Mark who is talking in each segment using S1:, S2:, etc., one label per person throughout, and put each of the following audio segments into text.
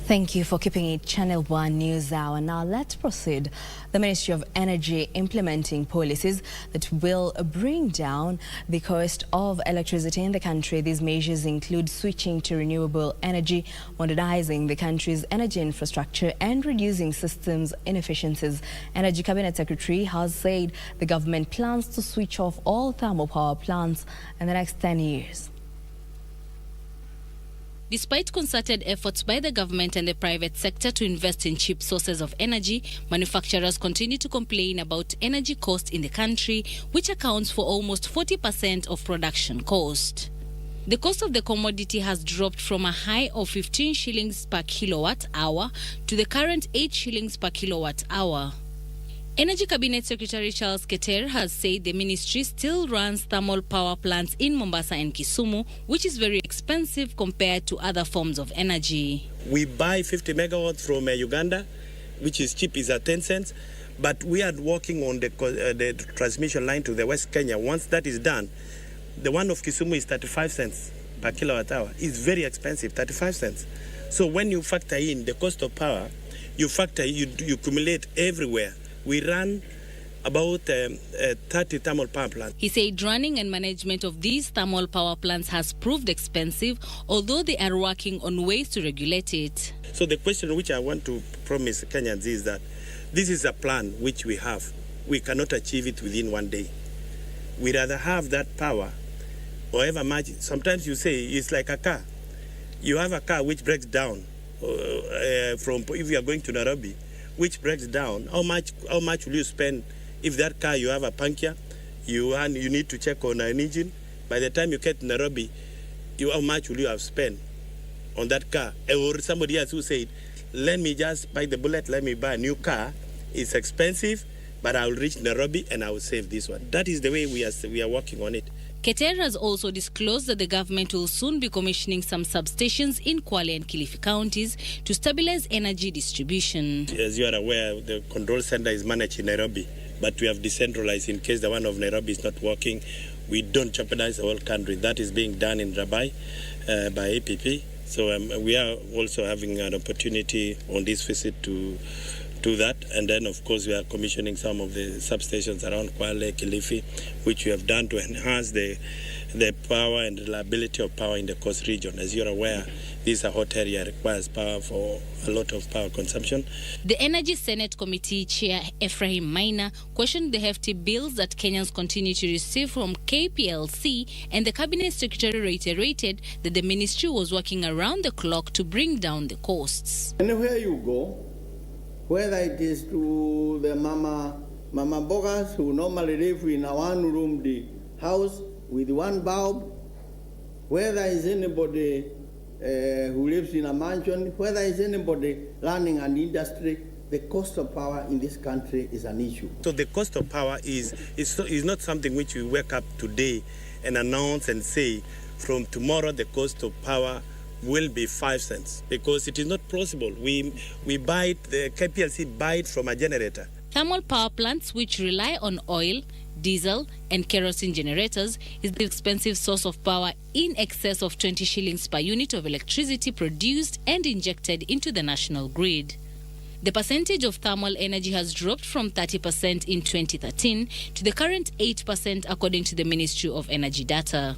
S1: Thank you for keeping it Channel 1 News Hour. Now let's proceed. The Ministry of Energy implementing policies that will bring down the cost of electricity in the country. These measures include switching to renewable energy, modernizing the country's energy infrastructure, and reducing systems inefficiencies. Energy Cabinet Secretary has said the government plans to switch off all thermal power plants in the next 10 years.
S2: Despite concerted efforts by the government and the private sector to invest in cheap sources of energy, manufacturers continue to complain about energy cost in the country, which accounts for almost 40% of production cost. The cost of the commodity has dropped from a high of 15 shillings per kilowatt hour to the current 8 shillings per kilowatt hour. Energy Cabinet Secretary Charles Keter has said the ministry still runs thermal power plants in Mombasa and Kisumu, which is very expensive compared to other forms of energy.
S3: We buy 50 megawatts from Uganda, which is cheap, is at 10 cents. But we are working on the transmission line to the West Kenya. Once that is done, the one of Kisumu is 35 cents per kilowatt hour. It's very expensive, 35 cents. So when you factor in the cost of power, you accumulate everywhere. We run about 30 thermal power plants.
S2: He said running and management of these thermal power plants has proved expensive, although they are working on ways to regulate it.
S3: So the question which I want to promise Kenyans is that this is a plan which we have. We cannot achieve it within one day. We'd rather have that power, however much. Sometimes you say it's like a car. You have a car which breaks down if you are going to Nairobi, which breaks down. How much will you spend if that car you have a puncture, you need to check on an engine? By the time you get to Nairobi, how much will you have spent on that car? Or somebody else who said, let me just bite the bullet, let me buy a new car. It's expensive, but I will reach Nairobi and I will save this one. That is the way we are working on it.
S2: Keter has also disclosed that the government will soon be commissioning some substations in Kwale and Kilifi counties to stabilize energy distribution.
S3: As you are aware, the control center is managed in Nairobi, but we have decentralized in case the one of Nairobi is not working. We don't jeopardize the whole country. That is being done in Rabai by APP. So we are also having an opportunity on this visit to do that, and then of course we are commissioning some of the substations around Kwale, Kilifi, which we have done to enhance the power and reliability of power in the coast region. As you're aware, this is a hot area, requires power for a lot of power consumption.
S2: The Energy Senate Committee Chair Ephraim Maina questioned the hefty bills that Kenyans continue to receive from KPLC, and the Cabinet Secretary reiterated that the ministry was working around the clock to bring down the costs.
S4: Anywhere you go, whether it is to the mama bogas who normally live in a one-room house with one bulb, whether it's anybody who lives in a mansion, whether it's anybody running an industry, the cost of power in this country is an issue.
S3: So the cost of power is not something which we wake up today and announce and say, from tomorrow the cost of power will be 5 cents, because it is not possible. We buy it, the KPLC buy it from a generator.
S2: Thermal power plants, which rely on oil, diesel and kerosene generators, is the expensive source of power in excess of 20 shillings per unit of electricity produced and injected into the national grid. The percentage of thermal energy has dropped from 30% in 2013 to the current 8% according to the Ministry of Energy data.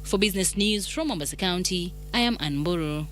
S2: For Business News from Mombasa County, I am Anne Mburu.